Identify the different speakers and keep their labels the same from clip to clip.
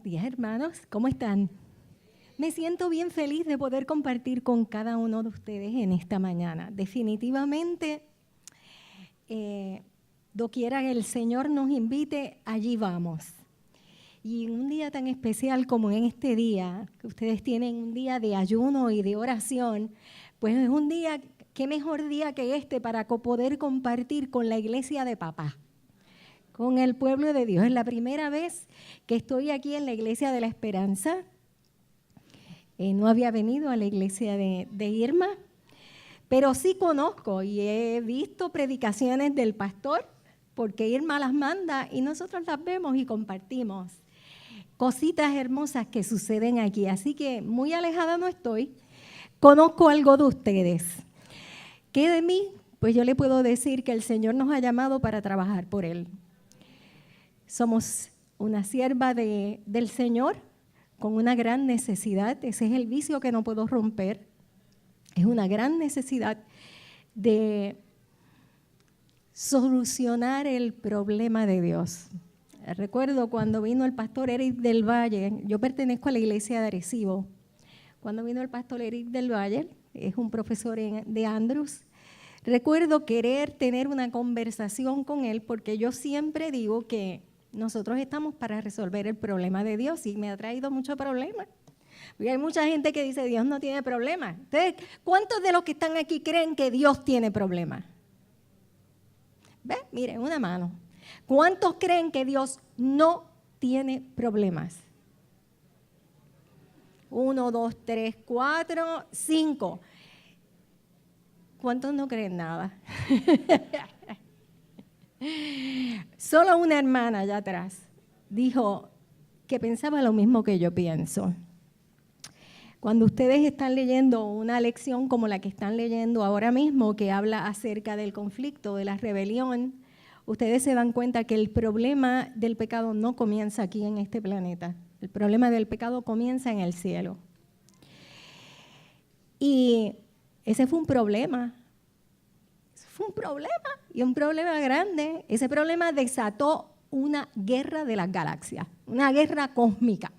Speaker 1: Días, hermanos, ¿cómo están? Me siento bien feliz de poder compartir con cada uno de ustedes en esta mañana. Definitivamente, doquiera que el Señor nos invite, allí vamos. Y en un día tan especial como en este día, que ustedes tienen un día de ayuno y de oración, pues es un día, qué mejor día que este para poder compartir con la iglesia de papá, con el pueblo de Dios. Es la primera vez que estoy aquí en la Iglesia de la Esperanza. No había venido a la iglesia de Irma, pero sí conozco y he visto predicaciones del pastor, porque Irma las manda y nosotros las vemos y compartimos cositas hermosas que suceden aquí. Así que muy alejada no estoy, conozco algo de ustedes. ¿Qué de mí? Pues yo le puedo decir que el Señor nos ha llamado para trabajar por Él. Somos una sierva del Señor con una gran necesidad. Ese es el vicio que no puedo romper. Es una gran necesidad de solucionar el problema de Dios. Recuerdo cuando vino el pastor Eric del Valle, yo pertenezco a la iglesia de Arecibo. Cuando vino el pastor Eric del Valle, es un profesor de Andrews, recuerdo querer tener una conversación con él porque yo siempre digo que nosotros estamos para resolver el problema de Dios y me ha traído muchos problemas. Porque hay mucha gente que dice Dios no tiene problemas. Entonces, ¿cuántos de los que están aquí creen que Dios tiene problemas? ¿Ves? Miren, una mano. ¿Cuántos creen que Dios no tiene problemas? 1, 2, 3, 4, 5. ¿Cuántos no creen nada? Solo una hermana allá atrás dijo que pensaba lo mismo que yo pienso. Cuando ustedes están leyendo una lección como la que están leyendo ahora mismo, que habla acerca del conflicto, de la rebelión, ustedes se dan cuenta que el problema del pecado no comienza aquí en este planeta. El problema del pecado comienza en el cielo. Y ese fue un problema. Fue un problema, y un problema grande. Ese problema desató una guerra de las galaxias, una guerra cósmica.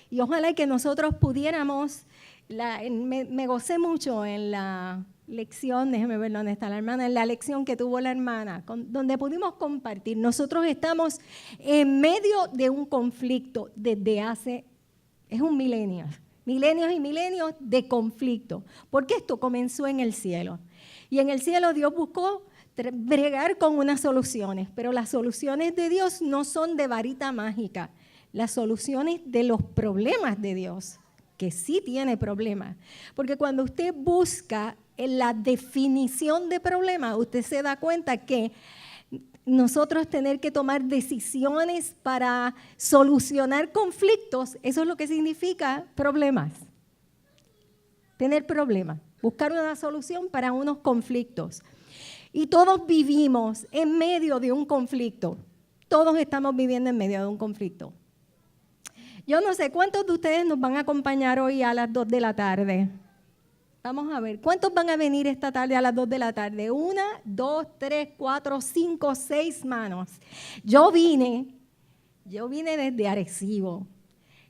Speaker 1: Y ojalá que nosotros pudiéramos, me gocé mucho en la lección, déjeme ver dónde está la hermana, en la lección que tuvo la hermana, donde pudimos compartir. Nosotros estamos en medio de un conflicto desde hace, es un milenio, milenios y milenios de conflicto, porque esto comenzó en el cielo. Y en el cielo Dios buscó bregar con unas soluciones, pero las soluciones de Dios no son de varita mágica, las soluciones de los problemas de Dios, que sí tiene problemas. Porque cuando usted busca en la definición de problema, usted se da cuenta que nosotros tener que tomar decisiones para solucionar conflictos, eso es lo que significa problemas. Tener problemas, buscar una solución para unos conflictos. Y todos vivimos en medio de un conflicto. Todos estamos viviendo en medio de un conflicto. Yo no sé, ¿cuántos de ustedes nos van a acompañar hoy a las 2 de la tarde? Vamos a ver, ¿cuántos van a venir esta tarde a las 2 de la tarde? 1, 2, 3, 4, 5, 6 manos. Yo vine desde Arecibo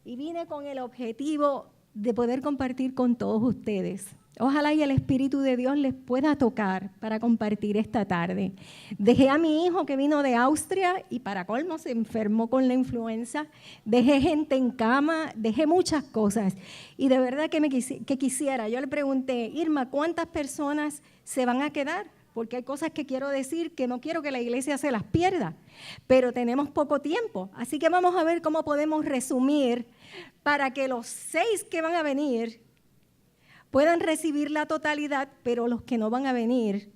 Speaker 1: y vine con el objetivo de poder compartir con todos ustedes. Ojalá y el Espíritu de Dios les pueda tocar para compartir esta tarde. Dejé a mi hijo que vino de Austria y para colmo se enfermó con la influenza. Dejé gente en cama, dejé muchas cosas. Y de verdad que quisiera, yo le pregunté, Irma, ¿cuántas personas se van a quedar? Porque hay cosas que quiero decir que no quiero que la iglesia se las pierda, pero tenemos poco tiempo. Así que vamos a ver cómo podemos resumir para que los 6 que van a venir puedan recibir la totalidad, pero los que no van a venir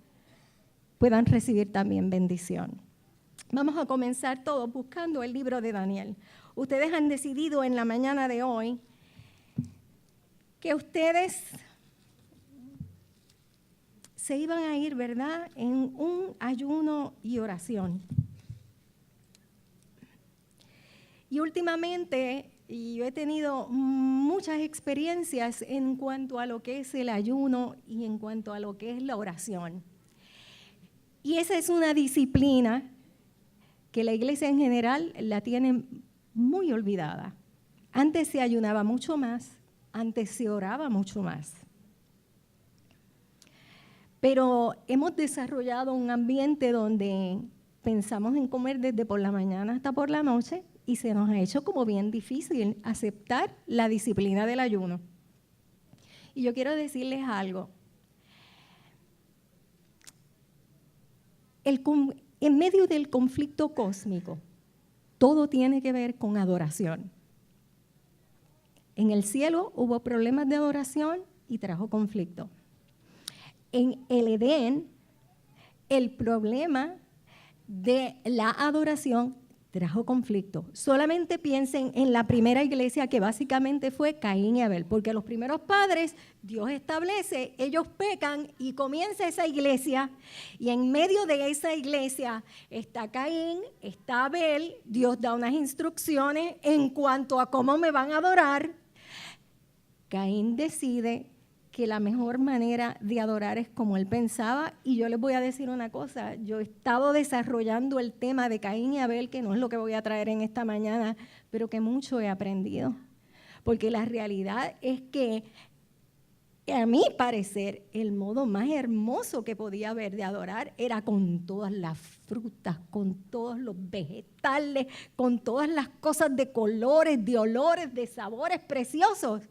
Speaker 1: puedan recibir también bendición. Vamos a comenzar todos buscando el libro de Daniel. Ustedes han decidido en la mañana de hoy que ustedes se iban a ir, ¿verdad?, en un ayuno y oración. Y últimamente yo he tenido muchas experiencias en cuanto a lo que es el ayuno y en cuanto a lo que es la oración. Y esa es una disciplina que la iglesia en general la tiene muy olvidada. Antes se ayunaba mucho más, antes se oraba mucho más. Pero hemos desarrollado un ambiente donde pensamos en comer desde por la mañana hasta por la noche y se nos ha hecho como bien difícil aceptar la disciplina del ayuno. Y yo quiero decirles algo. En medio del conflicto cósmico, todo tiene que ver con adoración. En el cielo hubo problemas de adoración y trajo conflicto. En el Edén, el problema de la adoración trajo conflicto. Solamente piensen en la primera iglesia, que básicamente fue Caín y Abel, porque los primeros padres, Dios establece, ellos pecan y comienza esa iglesia, y en medio de esa iglesia está Caín, está Abel, Dios da unas instrucciones en cuanto a cómo me van a adorar. Caín decide que la mejor manera de adorar es como él pensaba, y yo les voy a decir una cosa, yo he estado desarrollando el tema de Caín y Abel, que no es lo que voy a traer en esta mañana, pero que mucho he aprendido, porque la realidad es que, a mi parecer, el modo más hermoso que podía haber de adorar era con todas las frutas, con todos los vegetales, con todas las cosas de colores, de olores, de sabores preciosos.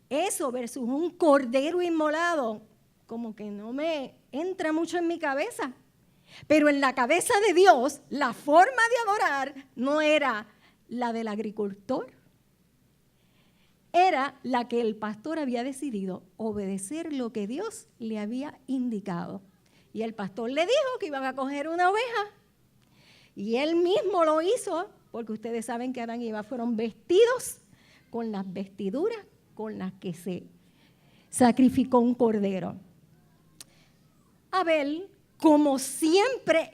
Speaker 1: Eso versus un cordero inmolado, como que no me entra mucho en mi cabeza. Pero en la cabeza de Dios, la forma de adorar no era la del agricultor. Era la que el pastor había decidido obedecer lo que Dios le había indicado. Y el pastor le dijo que iban a coger una oveja. Y él mismo lo hizo, porque ustedes saben que Adán y Eva fueron vestidos con las vestiduras con las que se sacrificó un cordero. Abel, como siempre,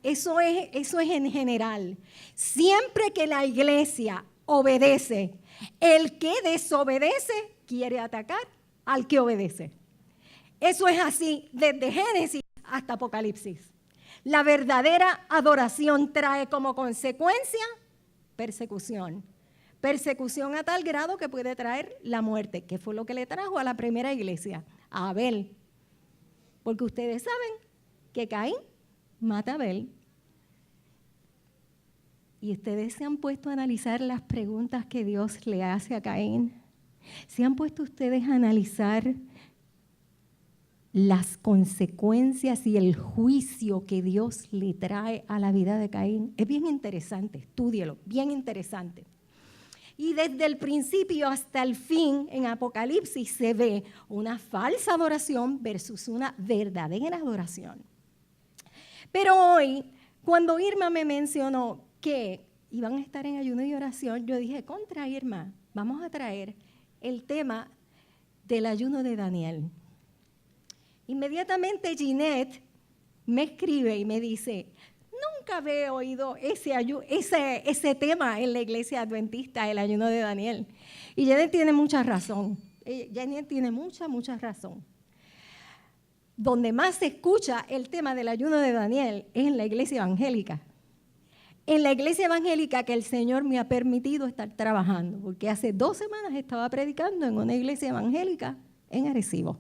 Speaker 1: eso es en general, siempre que la iglesia obedece, el que desobedece quiere atacar al que obedece. Eso es así desde Génesis hasta Apocalipsis. La verdadera adoración trae como consecuencia persecución. Persecución a tal grado que puede traer la muerte, que fue lo que le trajo a la primera iglesia, a Abel. Porque ustedes saben que Caín mata a Abel. Y ustedes se han puesto a analizar las preguntas que Dios le hace a Caín. ¿Se han puesto ustedes a analizar las consecuencias y el juicio que Dios le trae a la vida de Caín? Es bien interesante, estúdielo, bien interesante. Y desde el principio hasta el fin, en Apocalipsis se ve una falsa adoración versus una verdadera adoración. Pero hoy, cuando Irma me mencionó que iban a estar en ayuno y oración, yo dije, contra Irma, vamos a traer el tema del ayuno de Daniel. Inmediatamente Ginette me escribe y me dice, nunca había oído ese tema en la iglesia adventista, el ayuno de Daniel. Y Ginette tiene mucha razón. Ginette tiene mucha razón. Donde más se escucha el tema del ayuno de Daniel es en la iglesia evangélica. En la iglesia evangélica que el Señor me ha permitido estar trabajando, porque hace 2 semanas estaba predicando en una iglesia evangélica en Arecibo.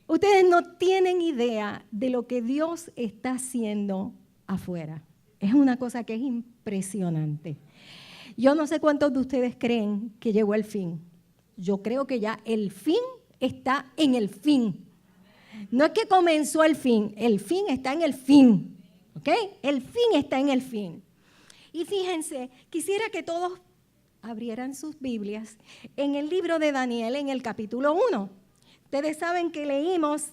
Speaker 1: Ustedes no tienen idea de lo que Dios está haciendo afuera. Es una cosa que es impresionante. Yo no sé cuántos de ustedes creen que llegó el fin. Yo creo que ya el fin está en el fin. No es que comenzó el fin está en el fin. ¿Ok? El fin está en el fin. Y fíjense, quisiera que todos abrieran sus Biblias en el libro de Daniel, en el capítulo 1. Ustedes saben que leímos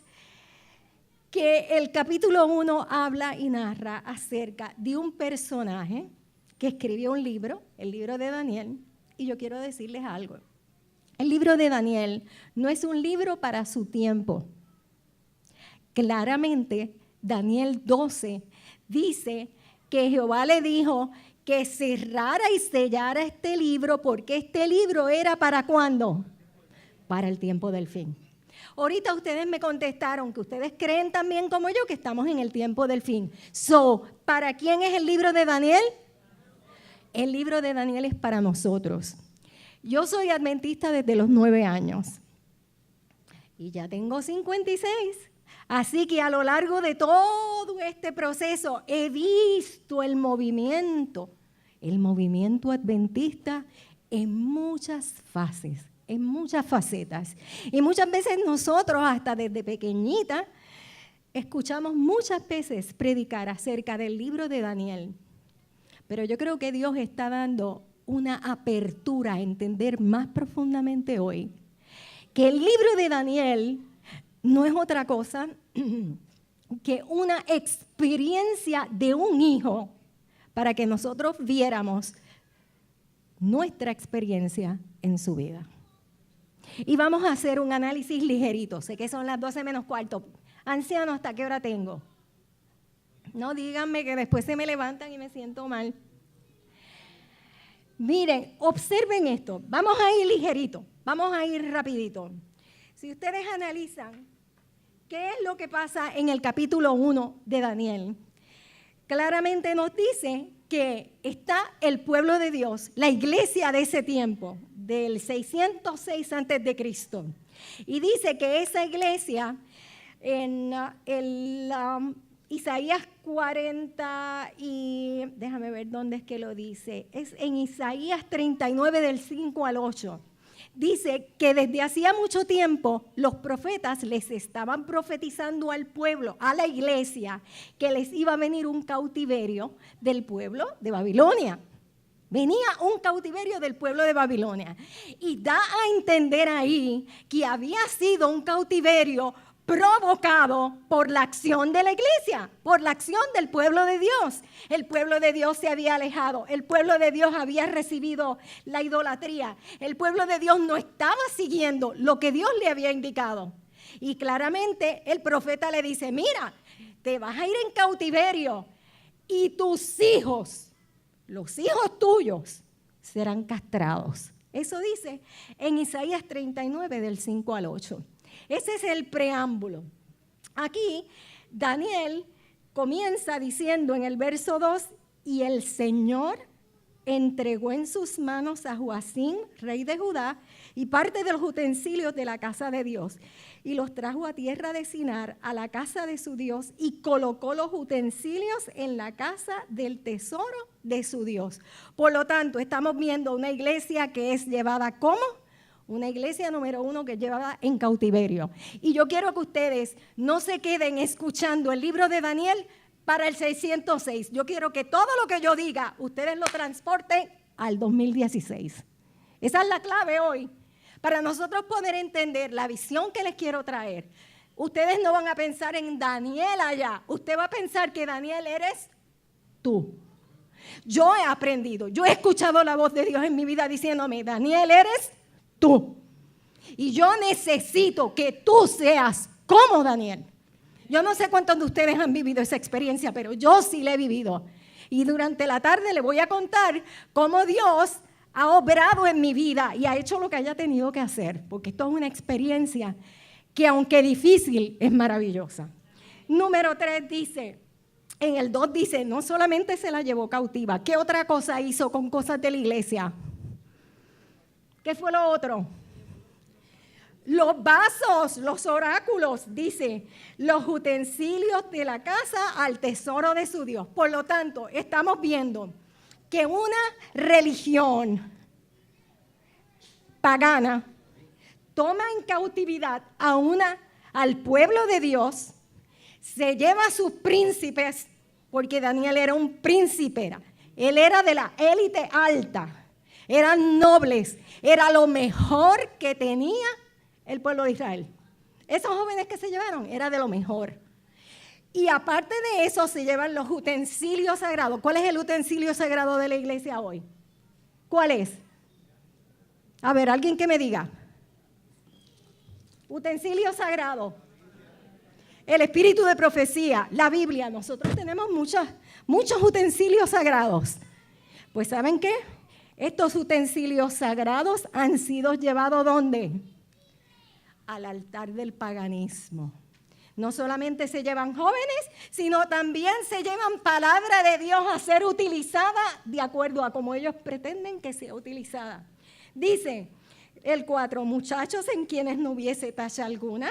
Speaker 1: que el capítulo 1 habla y narra acerca de un personaje que escribió un libro, el libro de Daniel, y yo quiero decirles algo. El libro de Daniel no es un libro para su tiempo. Claramente, Daniel 12 dice que Jehová le dijo que cerrara y sellara este libro, porque este libro era ¿para cuándo? Para el tiempo del fin. Ahorita ustedes me contestaron que ustedes creen también como yo que estamos en el tiempo del fin. ¿Para quién es el libro de Daniel? el libro de Daniel es para nosotros. Yo soy adventista desde los 9 años y ya tengo 56. Así que a lo largo de todo este proceso he visto el movimiento adventista en muchas fases, en muchas facetas. Y muchas veces nosotros, hasta desde pequeñita, escuchamos muchas veces predicar acerca del libro de Daniel. Pero yo creo que Dios está dando una apertura a entender más profundamente hoy que el libro de Daniel no es otra cosa que una experiencia de un hijo para que nosotros viéramos nuestra experiencia en su vida. Y vamos a hacer un análisis ligerito. Sé que son las 12 menos cuarto. Anciano, ¿hasta qué hora tengo? No, díganme que después se me levantan y me siento mal. Miren, observen esto. Vamos a ir ligerito, vamos a ir rapidito. Si ustedes analizan qué es lo que pasa en el capítulo 1 de Daniel, claramente nos dice que está el pueblo de Dios, la iglesia de ese tiempo, del 606 a.C. Y dice que esa iglesia, en Isaías 40 y déjame ver dónde es que lo dice, es en Isaías 39 del 5 al 8. Dice que desde hacía mucho tiempo los profetas les estaban profetizando al pueblo, a la iglesia, que les iba a venir un cautiverio del pueblo de Babilonia. Venía un cautiverio del pueblo de Babilonia. Y da a entender ahí que había sido un cautiverio provocado por la acción de la iglesia, por la acción del pueblo de Dios. El pueblo de Dios se había alejado, el pueblo de Dios había recibido la idolatría, el pueblo de Dios no estaba siguiendo lo que Dios le había indicado. Y claramente el profeta le dice, mira, te vas a ir en cautiverio y tus hijos, los hijos tuyos, serán castrados. Eso dice en Isaías 39 del 5 al 8. Ese es el preámbulo. Aquí Daniel comienza diciendo en el verso 2, y el Señor entregó en sus manos a Joacim, rey de Judá, y parte de los utensilios de la casa de Dios, y los trajo a tierra de Sinar, a la casa de su Dios, y colocó los utensilios en la casa del tesoro de su Dios. Por lo tanto, estamos viendo una iglesia que es llevada ¿cómo? Una iglesia número 1 que llevaba en cautiverio. Y yo quiero que ustedes no se queden escuchando el libro de Daniel para el 606. Yo quiero que todo lo que yo diga, ustedes lo transporten al 2016. Esa es la clave hoy. Para nosotros poder entender la visión que les quiero traer. Ustedes no van a pensar en Daniel allá. Usted va a pensar que Daniel eres tú. Yo he aprendido, yo he escuchado la voz de Dios en mi vida diciéndome, Daniel eres tú. Y yo necesito que tú seas como Daniel. Yo no sé cuántos de ustedes han vivido esa experiencia, pero yo sí la he vivido. Y durante la tarde le voy a contar cómo Dios ha obrado en mi vida y ha hecho lo que haya tenido que hacer, porque esto es una experiencia que, aunque difícil, es maravillosa. Número 3 dice, en el 2 dice, no solamente se la llevó cautiva, ¿qué otra cosa hizo con cosas de la iglesia? ¿Qué fue lo otro? Los vasos, los oráculos, dice, los utensilios de la casa al tesoro de su Dios. Por lo tanto, estamos viendo que una religión pagana toma en cautividad al pueblo de Dios, se lleva a sus príncipes, porque Daniel era un príncipe, él era de la élite alta. Eran nobles, era lo mejor que tenía el pueblo de Israel. Esos jóvenes que se llevaron era de lo mejor. Y aparte de eso se llevan los utensilios sagrados. ¿Cuál es el utensilio sagrado de la iglesia hoy? ¿Cuál es? A ver, alguien que me diga. Utensilio sagrado. El espíritu de profecía, la Biblia. Nosotros tenemos muchos utensilios sagrados. Pues ¿saben qué? Estos utensilios sagrados han sido llevados ¿dónde? Al altar del paganismo. No solamente se llevan jóvenes, sino también se llevan palabra de Dios a ser utilizada de acuerdo a como ellos pretenden que sea utilizada. Dice el 4, muchachos en quienes no hubiese tacha alguna,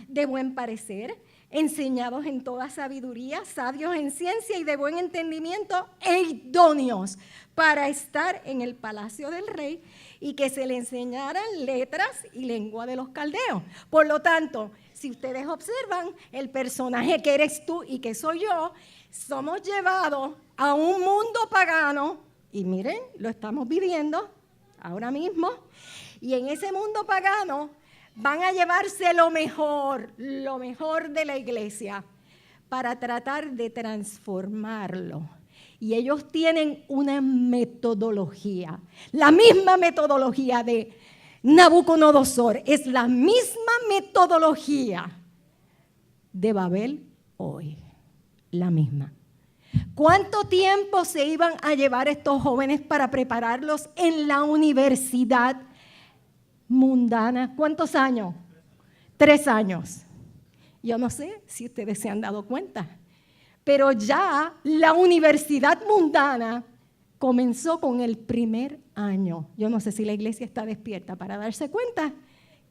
Speaker 1: de buen parecer, enseñados en toda sabiduría, sabios en ciencia y de buen entendimiento e idóneos para estar en el palacio del rey y que se le enseñaran letras y lengua de los caldeos. Por lo tanto, si ustedes observan, el personaje que eres tú y que soy yo, somos llevados a un mundo pagano, y miren, lo estamos viviendo ahora mismo, y en ese mundo pagano van a llevarse lo mejor de la iglesia para tratar de transformarlo. Y ellos tienen una metodología, la misma metodología de Nabucodonosor, es la misma metodología de Babel hoy, la misma. ¿Cuánto tiempo se iban a llevar estos jóvenes para prepararlos en la universidad mundana? ¿Cuántos años? 3 años. Yo no sé si ustedes se han dado cuenta, pero ya la universidad mundana comenzó con el primer año. Yo no sé si la iglesia está despierta para darse cuenta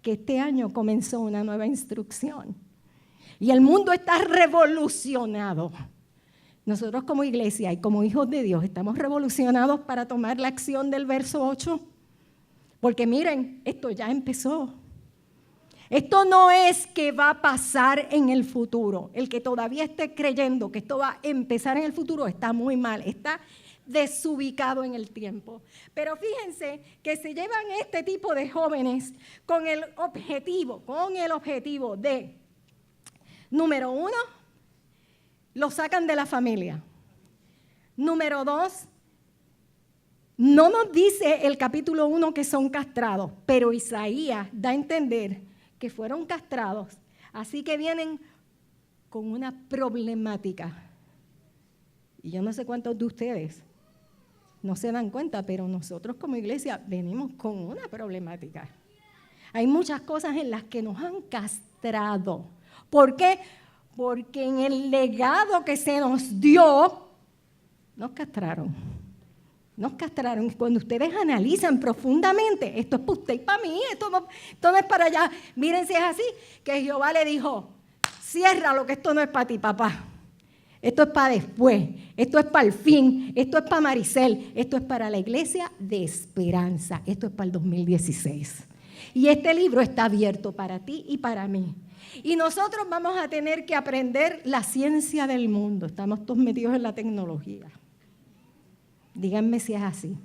Speaker 1: que este año comenzó una nueva instrucción. Y el mundo está revolucionado. Nosotros como iglesia y como hijos de Dios estamos revolucionados para tomar la acción del verso 8. Porque miren, esto ya empezó. Esto no es que va a pasar en el futuro. El que todavía esté creyendo que esto va a empezar en el futuro está muy mal, está desubicado en el tiempo. Pero fíjense que se llevan este tipo de jóvenes con el objetivo de, número 1, los sacan de la familia. Número 2, no nos dice el capítulo 1 que son castrados, pero Isaías da a entender que fueron castrados, así que vienen con una problemática. Y yo no sé cuántos de ustedes no se dan cuenta, pero nosotros como iglesia venimos con una problemática. Hay muchas cosas en las que nos han castrado. ¿Por qué? Porque en el legado que se nos dio, nos castraron. Nos castraron. Cuando ustedes analizan profundamente, esto es para usted y para mí, esto no es para allá. Miren si es así, que Jehová le dijo, ciérralo, que esto no es para ti, papá. Esto es para después, esto es para el fin, esto es para Maricel, esto es para la iglesia de esperanza, esto es para el 2016. Y este libro está abierto para ti y para mí. Y nosotros vamos a tener que aprender la ciencia del mundo. Estamos todos metidos en la tecnología. Díganme si es así.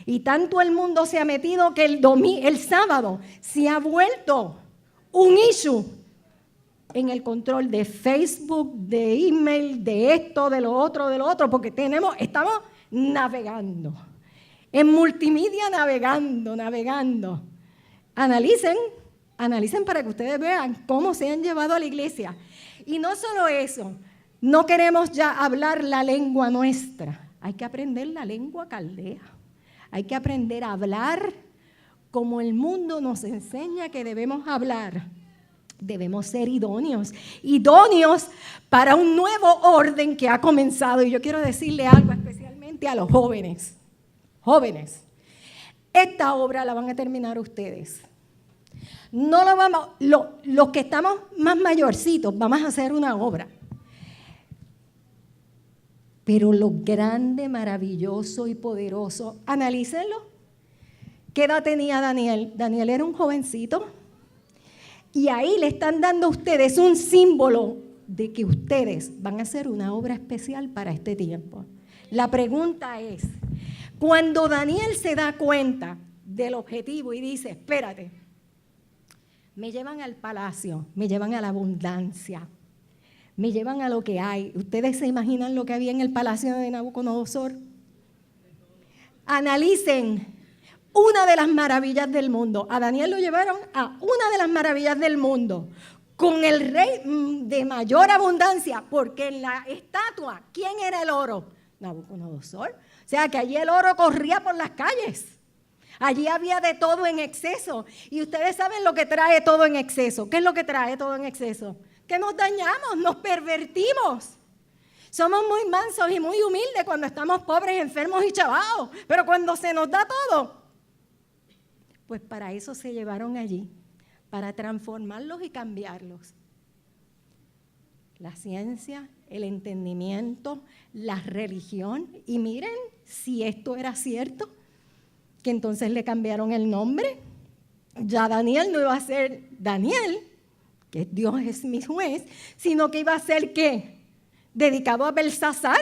Speaker 1: Y tanto el mundo se ha metido que el sábado se ha vuelto un issue en el control de Facebook, de email, de esto, de lo otro, porque estamos navegando. En multimedia navegando. Analicen para que ustedes vean cómo se han llevado a la iglesia. Y no solo eso, no queremos ya hablar la lengua nuestra. Hay que aprender la lengua caldea. Hay que aprender a hablar como el mundo nos enseña que debemos hablar. Debemos ser idóneos para un nuevo orden que ha comenzado. Y yo quiero decirle algo especialmente a los jóvenes. Jóvenes, esta obra la van a terminar ustedes. No lo vamos, los que estamos más mayorcitos, vamos a hacer una obra. Pero lo grande, maravilloso y poderoso, analícenlo. ¿Qué edad tenía Daniel? Daniel era un jovencito. Y ahí le están dando a ustedes un símbolo de que ustedes van a hacer una obra especial para este tiempo. La pregunta es, cuando Daniel se da cuenta del objetivo y dice, espérate, me llevan al palacio, me llevan a la abundancia, me llevan a lo que hay. ¿Ustedes se imaginan lo que había en el palacio de Nabucodonosor? Analicen. Una de las maravillas del mundo. A Daniel lo llevaron a una de las maravillas del mundo, con el rey de mayor abundancia, porque en la estatua, ¿quién era el oro? Nabucodonosor. O sea que allí el oro corría por las calles. Allí había de todo en exceso. Y ustedes saben lo que trae todo en exceso. ¿Qué es lo que trae todo en exceso? Que nos dañamos, nos pervertimos. Somos muy mansos y muy humildes cuando estamos pobres, enfermos y chavados. Pero cuando se nos da todo, pues para eso se llevaron allí, para transformarlos y cambiarlos. La ciencia, el entendimiento, la religión. Y miren, si esto era cierto, que entonces le cambiaron el nombre. Ya Daniel no iba a ser Daniel, que Dios es mi juez, sino que iba a ser ¿qué? Dedicado a Belsasar,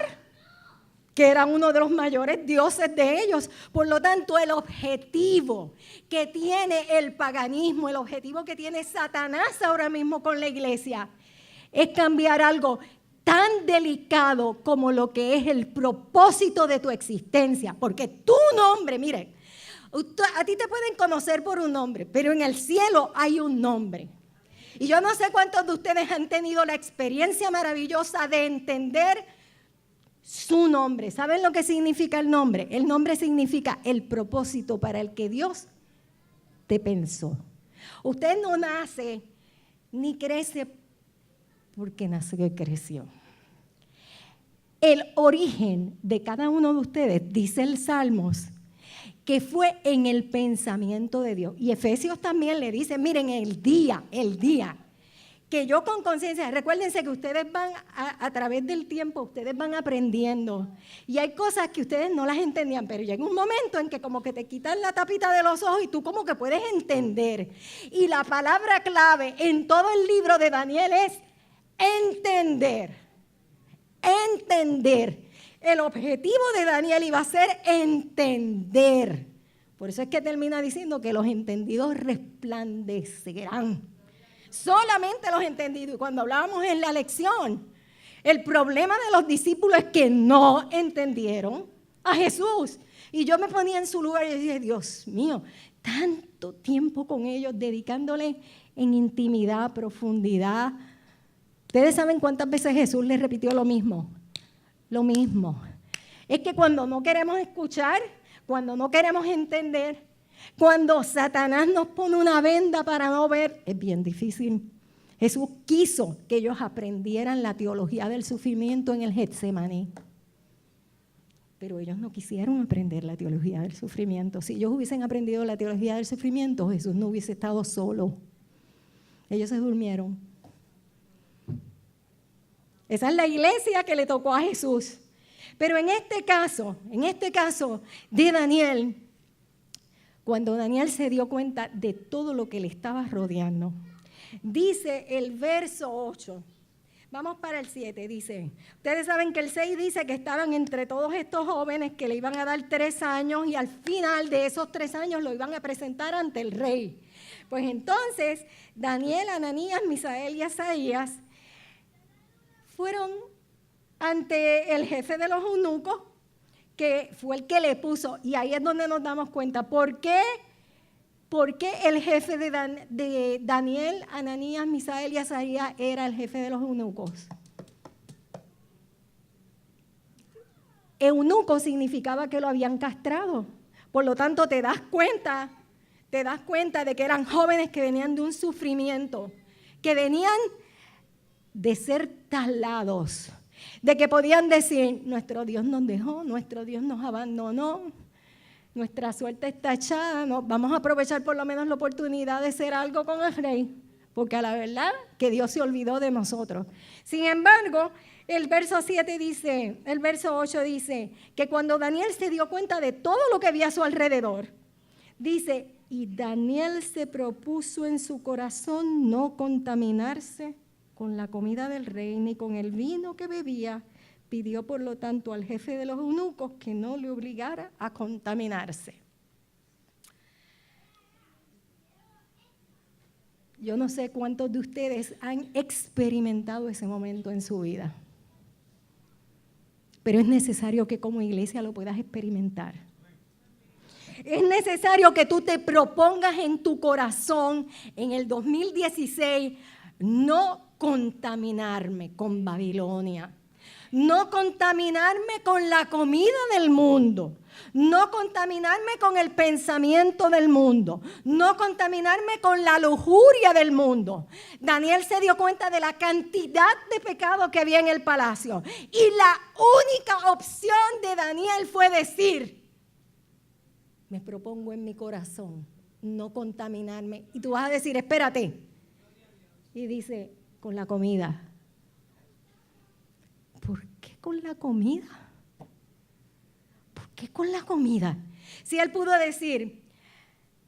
Speaker 1: que era uno de los mayores dioses de ellos. Por lo tanto, el objetivo que tiene el paganismo, el objetivo que tiene Satanás ahora mismo con la iglesia, es cambiar algo tan delicado como lo que es el propósito de tu existencia. Porque tu nombre, miren, a ti te pueden conocer por un nombre, pero en el cielo hay un nombre. Y yo no sé cuántos de ustedes han tenido la experiencia maravillosa de entender su nombre. ¿Saben lo que significa el nombre? El nombre significa el propósito para el que Dios te pensó. Usted no nace ni crece porque nació y creció. El origen de cada uno de ustedes, dice el Salmos, que fue en el pensamiento de Dios. Y Efesios también le dice, miren, el día, que yo con conciencia, recuérdense que ustedes van a través del tiempo, ustedes van aprendiendo. Y hay cosas que ustedes no las entendían, pero llega un momento en que como que te quitan la tapita de los ojos y tú como que puedes entender. Y la palabra clave en todo el libro de Daniel es entender. Entender. El objetivo de Daniel iba a ser entender. Por eso es que termina diciendo que los entendidos resplandecerán. Solamente los entendidos. Y cuando hablábamos en la lección, el problema de los discípulos es que no entendieron a Jesús. Y yo me ponía en su lugar y decía, Dios mío, tanto tiempo con ellos, dedicándole en intimidad, profundidad. ¿Ustedes saben cuántas veces Jesús les repitió lo mismo? Lo mismo. Es que cuando no queremos escuchar, cuando no queremos entender, cuando Satanás nos pone una venda para no ver, es bien difícil. Jesús quiso que ellos aprendieran la teología del sufrimiento en el Getsemaní. Pero ellos no quisieron aprender la teología del sufrimiento. Si ellos hubiesen aprendido la teología del sufrimiento, Jesús no hubiese estado solo. Ellos se durmieron. Esa es la iglesia que le tocó a Jesús. Pero en este caso de Daniel, cuando Daniel se dio cuenta de todo lo que le estaba rodeando, dice el verso 8, vamos para el 7, dice, ustedes saben que el 6 dice que estaban entre todos estos jóvenes que le iban a dar 3 años y al final de esos 3 años lo iban a presentar ante el rey. Pues entonces Daniel, Ananías, Misael y Azaías fueron ante el jefe de los eunucos, que fue el que le puso, y ahí es donde nos damos cuenta, ¿por qué el jefe de Daniel, Ananías, Misael y Azaías era el jefe de los eunucos? Eunuco significaba que lo habían castrado, por lo tanto te das cuenta de que eran jóvenes que venían de un sufrimiento, que venían de ser talados, de que podían decir, nuestro Dios nos dejó, nuestro Dios nos abandonó, nuestra suerte está echada, vamos a aprovechar por lo menos la oportunidad de hacer algo con el rey, porque a la verdad que Dios se olvidó de nosotros. Sin embargo, el verso 8 dice que cuando Daniel se dio cuenta de todo lo que había a su alrededor, dice, y Daniel se propuso en su corazón no contaminarse con la comida del rey ni con el vino que bebía. Pidió por lo tanto al jefe de los eunucos que no le obligara a contaminarse. Yo no sé cuántos de ustedes han experimentado ese momento en su vida, pero es necesario que como iglesia lo puedas experimentar. Es necesario que tú te propongas en tu corazón en el 2016 no contaminarme con Babilonia, no contaminarme con la comida del mundo, no contaminarme con el pensamiento del mundo, no contaminarme con la lujuria del mundo. Daniel se dio cuenta de la cantidad de pecado que había en el palacio y la única opción de Daniel fue decir: me propongo en mi corazón no contaminarme. Y tú vas a decir: espérate. Y dice: con la comida. ¿Por qué con la comida? ¿Por qué con la comida? Si él pudo decir: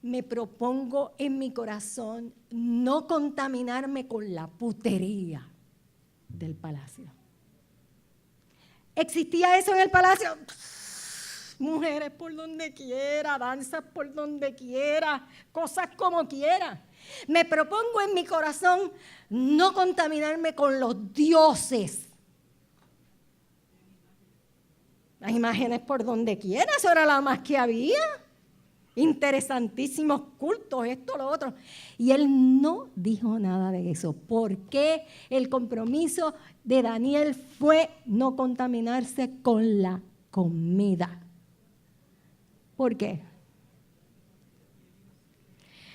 Speaker 1: me propongo en mi corazón no contaminarme con la putería del palacio. ¿Existía eso en el palacio? Mujeres por donde quiera, danzas por donde quiera, cosas como quiera. Me propongo en mi corazón no contaminarme con los dioses. Las imágenes por donde quiera, eso era lo más que había. Interesantísimos cultos, esto, lo otro. Y él no dijo nada de eso. ¿Por qué el compromiso de Daniel fue no contaminarse con la comida? ¿Por qué?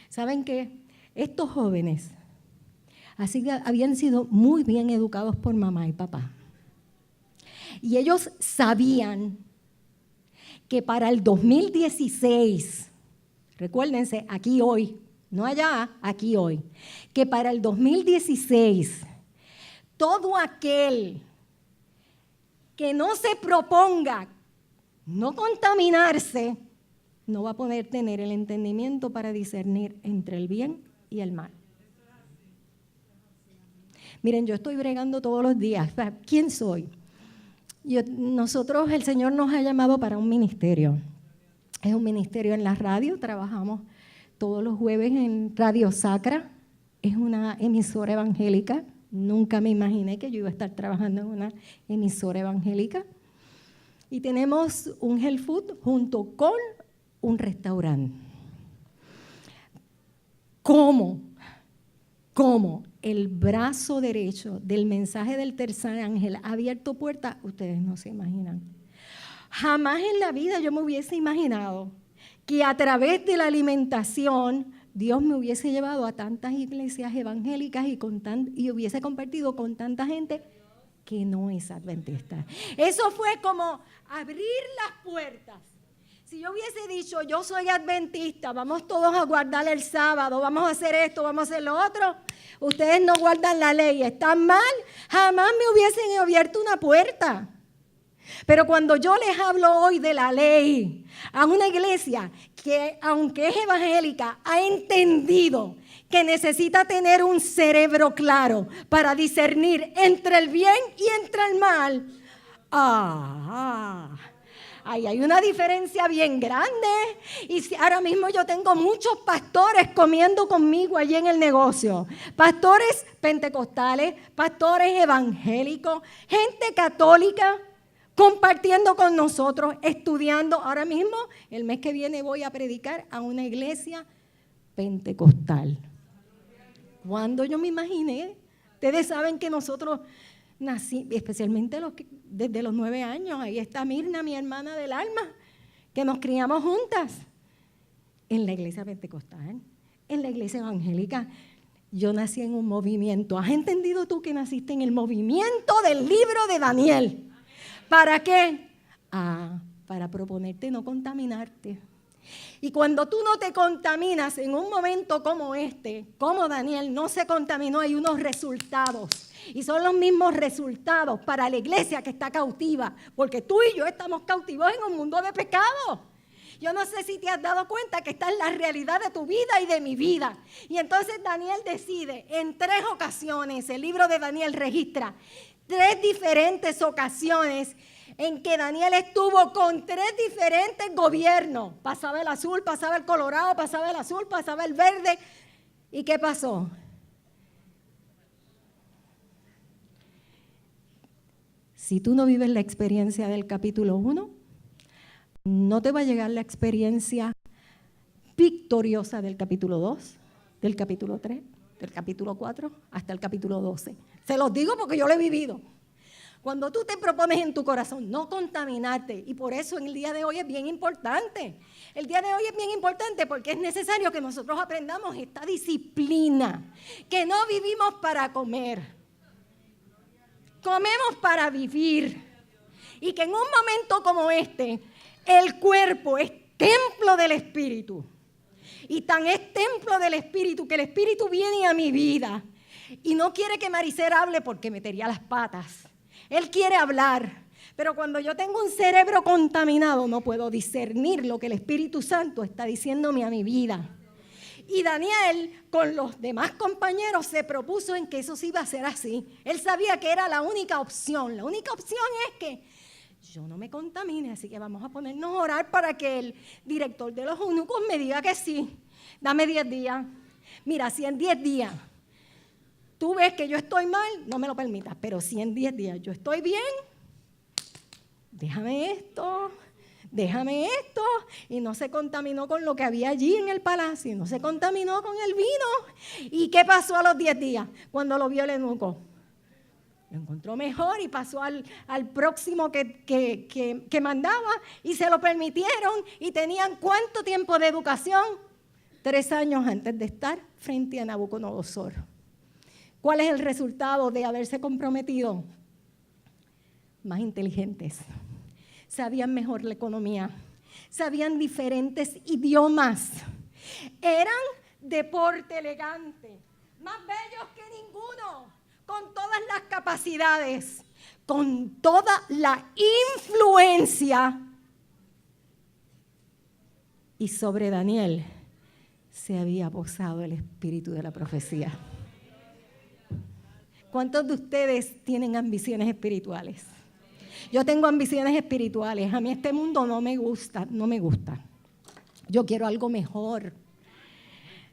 Speaker 1: ¿Saben qué? Estos jóvenes habían sido muy bien educados por mamá y papá. Y ellos sabían que para el 2016, recuérdense, aquí hoy, no allá, aquí hoy, que para el 2016, todo aquel que no se proponga no contaminarse, no va a poder tener el entendimiento para discernir entre el bien y el mal. Miren, yo estoy bregando todos los días. ¿Quién soy? Nosotros, el Señor nos ha llamado para un ministerio. Es un ministerio en la radio, trabajamos todos los jueves en Radio Sacra. Es una emisora evangélica. Nunca me imaginé que yo iba a estar trabajando en una emisora evangélica. Y tenemos un health food junto con un restaurante. ¿Cómo el brazo derecho del mensaje del tercer ángel ha abierto puertas? Ustedes no se imaginan. Jamás en la vida yo me hubiese imaginado que a través de la alimentación Dios me hubiese llevado a tantas iglesias evangélicas y hubiese compartido con tanta gente que no es adventista. Eso fue como abrir las puertas. Si yo hubiese dicho: yo soy adventista, vamos todos a guardar el sábado, vamos a hacer esto, vamos a hacer lo otro, ustedes no guardan la ley, están mal, jamás me hubiesen abierto una puerta. Pero cuando yo les hablo hoy de la ley a una iglesia que, aunque es evangélica, ha entendido que necesita tener un cerebro claro para discernir entre el bien y entre el mal, ahí hay una diferencia bien grande. Y si ahora mismo yo tengo muchos pastores comiendo conmigo allí en el negocio. Pastores pentecostales, pastores evangélicos, gente católica compartiendo con nosotros, estudiando. Ahora mismo, el mes que viene voy a predicar a una iglesia pentecostal. ¿Cuándo yo me imaginé? Ustedes saben que nosotros nací, especialmente desde los 9 años, ahí está Mirna, mi hermana del alma, que nos criamos juntas en la iglesia pentecostal, en la iglesia evangélica. Yo nací en un movimiento. ¿Has entendido tú que naciste en el movimiento del libro de Daniel? ¿Para qué? Para proponerte no contaminarte. Y cuando tú no te contaminas en un momento como este, como Daniel no se contaminó, hay unos resultados. Y son los mismos resultados para la iglesia que está cautiva, porque tú y yo estamos cautivos en un mundo de pecado. Yo no sé si te has dado cuenta que esta es la realidad de tu vida y de mi vida. Y entonces Daniel decide en 3 ocasiones, el libro de Daniel registra 3 diferentes ocasiones en que Daniel estuvo con 3 diferentes gobiernos. Pasaba el azul, pasaba el colorado, pasaba el azul, pasaba el verde. ¿Y qué pasó? Si tú no vives la experiencia del capítulo 1, no te va a llegar la experiencia victoriosa del capítulo 2, del capítulo 3, del capítulo 4, hasta el capítulo 12. Se los digo porque yo lo he vivido. Cuando tú te propones en tu corazón no contaminarte, y por eso en el día de hoy es bien importante. El día de hoy es bien importante porque es necesario que nosotros aprendamos esta disciplina, que no vivimos para comer, comemos para vivir. Y que en un momento como este, el cuerpo es templo del Espíritu. Y tan es templo del Espíritu que el Espíritu viene a mi vida y no quiere que Maricer hable porque metería las patas. Él quiere hablar, pero cuando yo tengo un cerebro contaminado no puedo discernir lo que el Espíritu Santo está diciéndome a mi vida. Y Daniel, con los demás compañeros, se propuso en que eso sí iba a ser así. Él sabía que era la única opción. La única opción es que yo no me contamine, así que vamos a ponernos a orar para que el director de los eunucos me diga que sí. Dame 10 días. Mira, si en 10 días tú ves que yo estoy mal, no me lo permitas, pero si en 10 días yo estoy bien, déjame esto, y no se contaminó con lo que había allí en el palacio, no se contaminó con el vino. ¿Y qué pasó a los 10 días cuando lo vio el eunuco? Lo encontró mejor y pasó al próximo que mandaba y se lo permitieron y tenían ¿cuánto tiempo de educación? 3 años antes de estar frente a Nabucodonosor. ¿Cuál es el resultado de haberse comprometido? Más inteligentes, sabían mejor la economía, sabían diferentes idiomas, eran de porte elegante, más bellos que ninguno, con todas las capacidades, con toda la influencia. Y sobre Daniel se había posado el espíritu de la profecía. ¿Cuántos de ustedes tienen ambiciones espirituales? Yo tengo ambiciones espirituales. A mí este mundo no me gusta. Yo quiero algo mejor.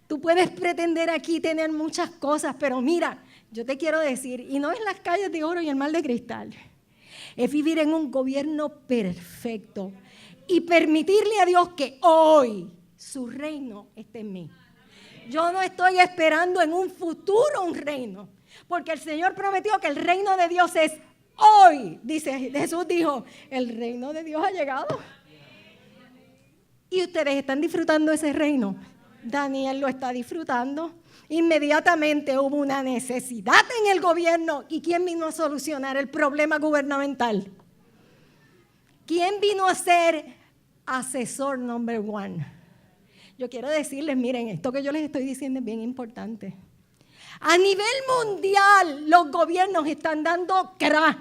Speaker 1: Tú puedes pretender aquí tener muchas cosas, pero mira, yo te quiero decir, y no es las calles de oro y el mar de cristal, es vivir en un gobierno perfecto y permitirle a Dios que hoy su reino esté en mí. Yo no estoy esperando en un futuro un reino, porque el Señor prometió que el reino de Dios es hoy. Jesús dijo, el reino de Dios ha llegado. Y ustedes están disfrutando ese reino. Daniel lo está disfrutando. Inmediatamente hubo una necesidad en el gobierno. ¿Y quién vino a solucionar el problema gubernamental? ¿Quién vino a ser asesor number 1? Yo quiero decirles, miren, esto que yo les estoy diciendo es bien importante. A nivel mundial, los gobiernos están dando crack.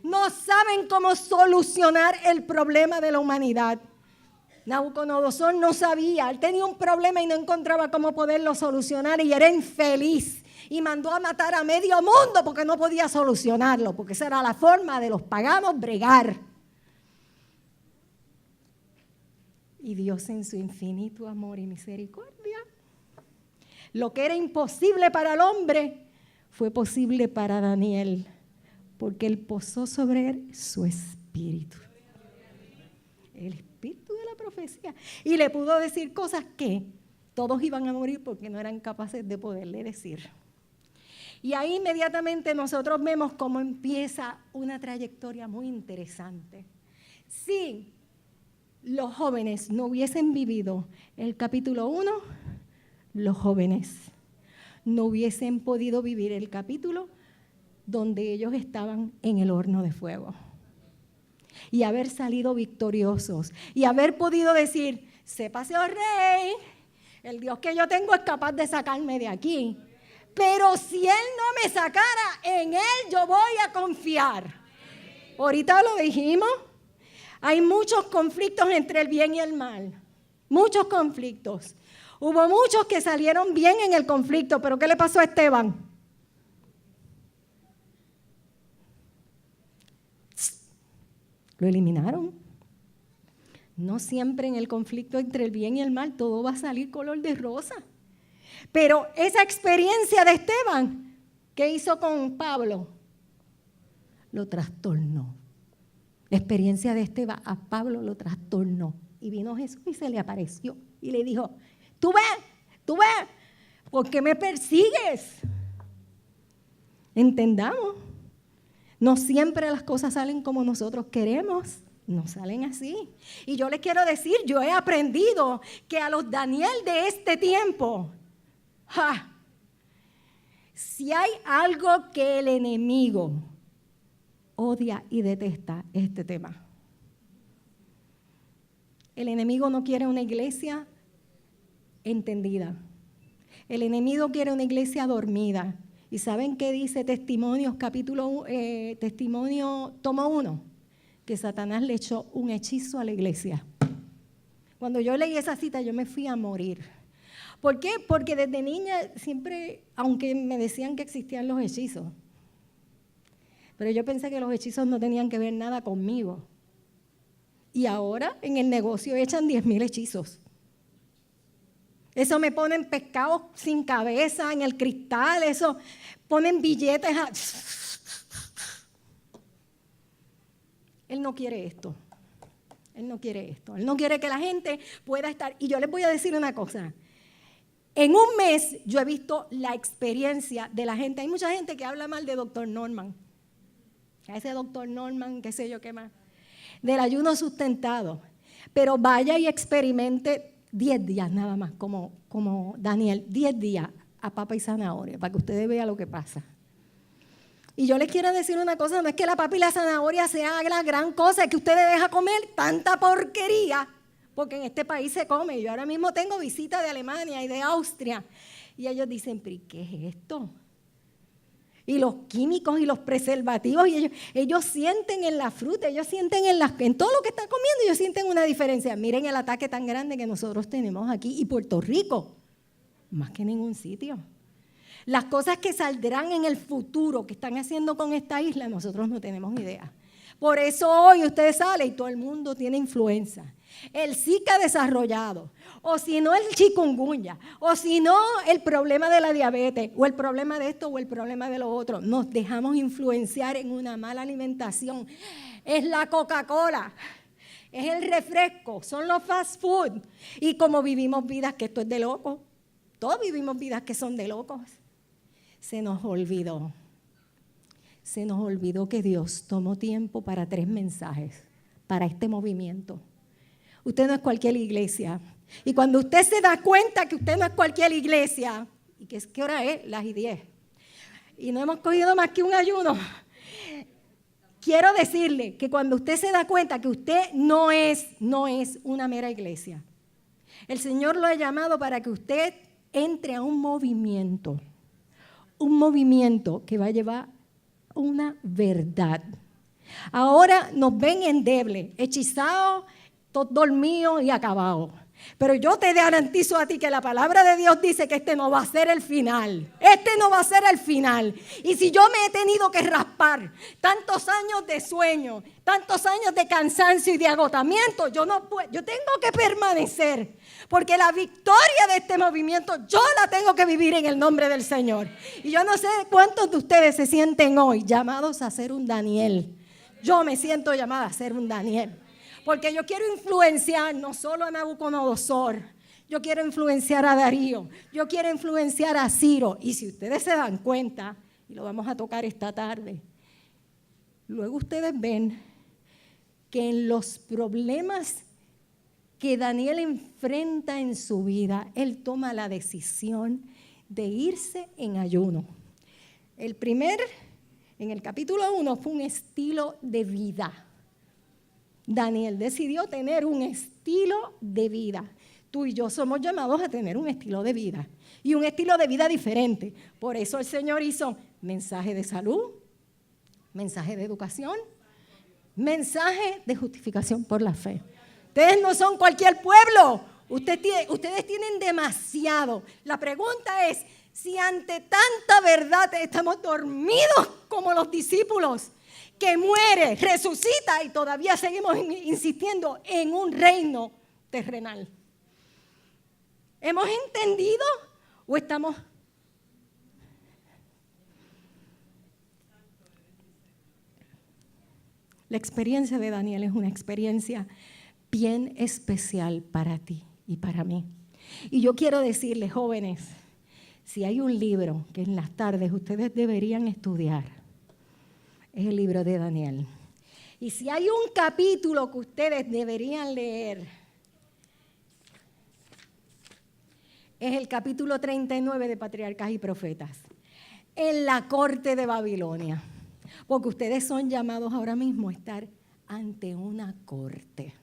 Speaker 1: No saben cómo solucionar el problema de la humanidad. Nabucodonosor no sabía, él tenía un problema y no encontraba cómo poderlo solucionar y era infeliz. Y mandó a matar a medio mundo porque no podía solucionarlo, porque esa era la forma de los paganos bregar. Y Dios en su infinito amor y misericordia, lo que era imposible para el hombre fue posible para Daniel, porque él posó sobre él su espíritu. El espíritu de la profecía. Y le pudo decir cosas que todos iban a morir porque no eran capaces de poderle decir. Y ahí inmediatamente nosotros vemos cómo empieza una trayectoria muy interesante. Si los jóvenes no hubiesen vivido el capítulo 1, los jóvenes no hubiesen podido vivir el capítulo donde ellos estaban en el horno de fuego. Y haber salido victoriosos y haber podido decir, sépase, oh rey, el Dios que yo tengo es capaz de sacarme de aquí. Pero si Él no me sacara, en Él yo voy a confiar. Ahorita lo dijimos, hay muchos conflictos entre el bien y el mal. Muchos conflictos. Hubo muchos que salieron bien en el conflicto, pero ¿qué le pasó a Esteban? Lo eliminaron. No siempre en el conflicto entre el bien y el mal todo va a salir color de rosa. Pero esa experiencia de Esteban, ¿qué hizo con Pablo? Lo trastornó. La experiencia de Esteban a Pablo lo trastornó. Y vino Jesús y se le apareció y le dijo, tú ves, ¿por qué me persigues? Entendamos. No siempre las cosas salen como nosotros queremos. No salen así. Y yo les quiero decir, yo he aprendido que a los Daniel de este tiempo, si hay algo que el enemigo odia y detesta, es este tema. El enemigo no quiere una iglesia entendida. El enemigo quiere una iglesia dormida. ¿Y saben qué dice Testimonios, tomo 1? Que Satanás le echó un hechizo a la iglesia. Cuando yo leí esa cita, yo me fui a morir. ¿Por qué? Porque desde niña siempre, aunque me decían que existían los hechizos, pero yo pensé que los hechizos no tenían que ver nada conmigo. Y ahora en el negocio echan 10,000 hechizos. Eso me ponen pescados sin cabeza en el cristal, eso ponen billetes. Él no quiere esto. Él no quiere esto. Él no quiere que la gente pueda estar. Y yo les voy a decir una cosa. En un mes yo he visto la experiencia de la gente. Hay mucha gente que habla mal de Dr. Norman. A ese Dr. Norman, qué sé yo qué más. Del ayuno sustentado. Pero vaya y experimente 10 días nada más, como Daniel, 10 días a papa y zanahoria, para que ustedes vean lo que pasa. Y yo les quiero decir una cosa, no es que la papa y la zanahoria sea la gran cosa, es que ustedes dejan comer tanta porquería, porque en este país se come. Yo ahora mismo tengo visitas de Alemania y de Austria, y ellos dicen, ¿pero qué es esto? Y los químicos y los preservativos, y ellos sienten en la fruta, ellos sienten en todo lo que están comiendo, ellos sienten una diferencia. Miren el ataque tan grande que nosotros tenemos aquí, y Puerto Rico, más que ningún sitio. Las cosas que saldrán en el futuro, que están haciendo con esta isla, nosotros no tenemos idea. Por eso hoy usted sale y todo el mundo tiene influenza. El Zika desarrollado, o si no el chikungunya, o si no el problema de la diabetes, o el problema de esto, o el problema de lo otro. Nos dejamos influenciar en una mala alimentación. Es la Coca-Cola, es el refresco, son los fast food. Y como vivimos vidas que esto es de locos, todos vivimos vidas que son de locos. Se nos olvidó que Dios tomó tiempo para 3 mensajes, para este movimiento. Usted no es cualquier iglesia. Y cuando usted se da cuenta que usted no es cualquier iglesia, y que ¿qué hora es? Las 10. Y no hemos cogido más que un ayuno. Quiero decirle que cuando usted se da cuenta que usted no es una mera iglesia, el Señor lo ha llamado para que usted entre a un movimiento que va a llevar una verdad. Ahora nos ven endebles, hechizados, todos dormidos y acabados. Pero yo te garantizo a ti que la palabra de Dios dice que este no va a ser el final. Este no va a ser el final. Y si yo me he tenido que raspar tantos años de sueño, tantos años de cansancio y de agotamiento, yo tengo que permanecer. Porque la victoria de este movimiento yo la tengo que vivir en el nombre del Señor. Y yo no sé cuántos de ustedes se sienten hoy llamados a ser un Daniel. Yo me siento llamada a ser un Daniel. Porque yo quiero influenciar no solo a Nabucodonosor, yo quiero influenciar a Darío, yo quiero influenciar a Ciro. Y si ustedes se dan cuenta, y lo vamos a tocar esta tarde, luego ustedes ven que en los problemas que Daniel enfrenta en su vida, él toma la decisión de irse en ayuno. El primer, en el capítulo 1, fue un estilo de vida. Daniel decidió tener un estilo de vida. Tú y yo somos llamados a tener un estilo de vida. Y un estilo de vida diferente. Por eso el Señor hizo mensaje de salud, mensaje de educación, mensaje de justificación por la fe. Ustedes no son cualquier pueblo. Ustedes tienen demasiado. La pregunta es, si ante tanta verdad estamos dormidos como los discípulos, que muere, resucita y todavía seguimos insistiendo en un reino terrenal. ¿Hemos entendido o estamos? La experiencia de Daniel es una experiencia bien especial para ti y para mí. Y yo quiero decirles, jóvenes, si hay un libro que en las tardes ustedes deberían estudiar, es el libro de Daniel. Y si hay un capítulo que ustedes deberían leer, es el capítulo 39 de Patriarcas y Profetas, en la corte de Babilonia. Porque ustedes son llamados ahora mismo a estar ante una corte,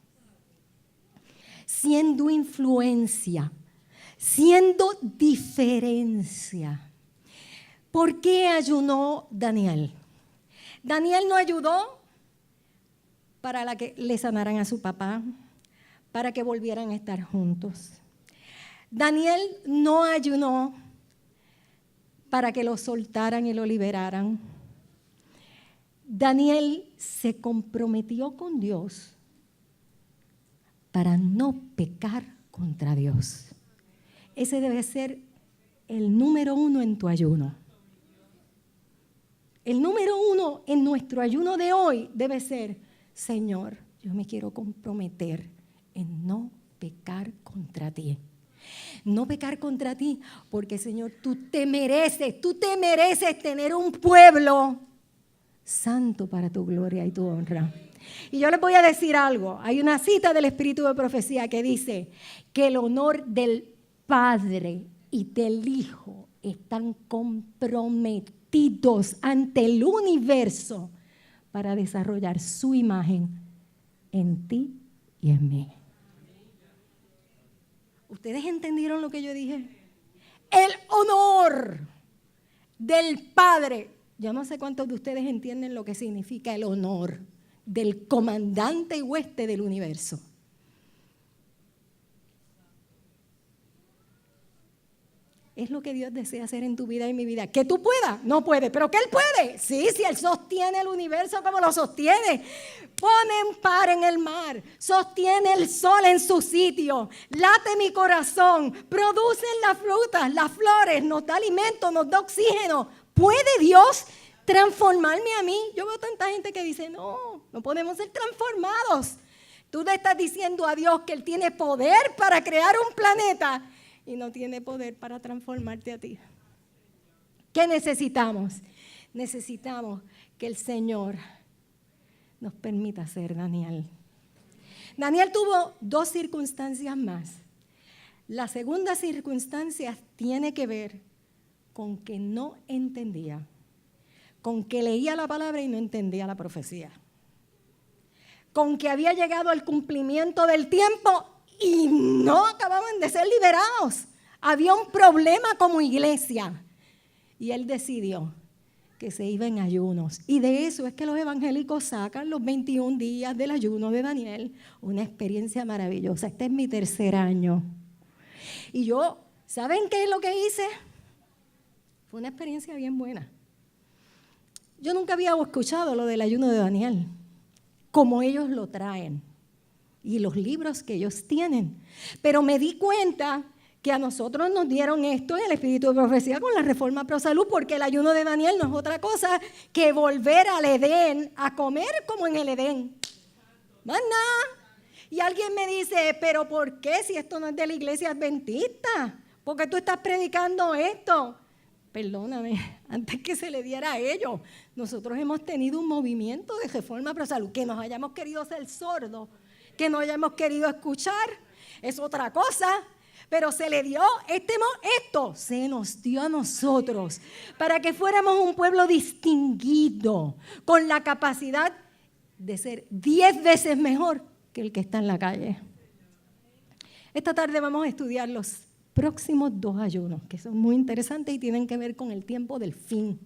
Speaker 1: siendo influencia, siendo diferencia. ¿Por qué ayunó Daniel? Daniel no ayudó para que le sanaran a su papá, para que volvieran a estar juntos. Daniel no ayunó para que lo soltaran y lo liberaran. Daniel se comprometió con Dios para no pecar contra Dios. Ese debe ser el número 1 en tu ayuno. El número 1 en nuestro ayuno de hoy debe ser: Señor, yo me quiero comprometer en no pecar contra ti. No pecar contra ti, porque Señor, tú te mereces tener un pueblo santo para tu gloria y tu honra. Y yo les voy a decir algo. Hay una cita del Espíritu de Profecía que dice que el honor del Padre y del Hijo están comprometidos ante el universo para desarrollar su imagen en ti y en mí. ¿Ustedes entendieron lo que yo dije? El honor del Padre. Yo no sé cuántos de ustedes entienden lo que significa el honor del comandante y hueste del universo. Es lo que Dios desea hacer en tu vida y en mi vida. ¿Que tú puedas? No puedes. ¿Pero que Él puede? Sí, si Él sostiene el universo como lo sostiene. Pone en par en el mar. Sostiene el sol en su sitio. Late mi corazón. Producen las frutas, las flores. Nos da alimento, nos da oxígeno. ¿Puede Dios transformarme a mí? Yo veo tanta gente que dice, no podemos ser transformados. Tú le estás diciendo a Dios que Él tiene poder para crear un planeta y no tiene poder para transformarte a ti. ¿Qué necesitamos? Necesitamos que el Señor nos permita ser Daniel. Daniel tuvo 2 circunstancias más. La segunda circunstancia tiene que ver con que no entendía, con que leía la palabra y no entendía la profecía, con que había llegado al cumplimiento del tiempo y no acababan de ser liberados. Había un problema como iglesia. Y él decidió que se iba en ayunos. Y de eso es que los evangélicos sacan los 21 días del ayuno de Daniel. Una experiencia maravillosa. Este es mi 3er año. Y yo, ¿saben qué es lo que hice? Fue una experiencia bien buena. Yo nunca había escuchado lo del ayuno de Daniel, como ellos lo traen. Y los libros que ellos tienen. Pero me di cuenta que a nosotros nos dieron esto en el Espíritu de Profecía con la Reforma Pro Salud, porque el ayuno de Daniel no es otra cosa que volver al Edén, a comer como en el Edén. Más nada. Y alguien me dice, ¿pero por qué si esto no es de la iglesia adventista? ¿Por qué tú estás predicando esto? Perdóname, antes que se le diera a ellos, nosotros hemos tenido un movimiento de Reforma Pro Salud, que nos hayamos querido ser sordos, que no hayamos querido escuchar, es otra cosa, pero se le dio esto se nos dio a nosotros para que fuéramos un pueblo distinguido, con la capacidad de ser 10 veces mejor que el que está en la calle. Esta tarde vamos a estudiar los próximos 2 ayunos, que son muy interesantes y tienen que ver con el tiempo del fin.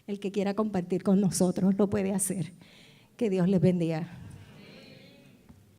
Speaker 1: El que quiera compartir con nosotros lo puede hacer. Que Dios les bendiga.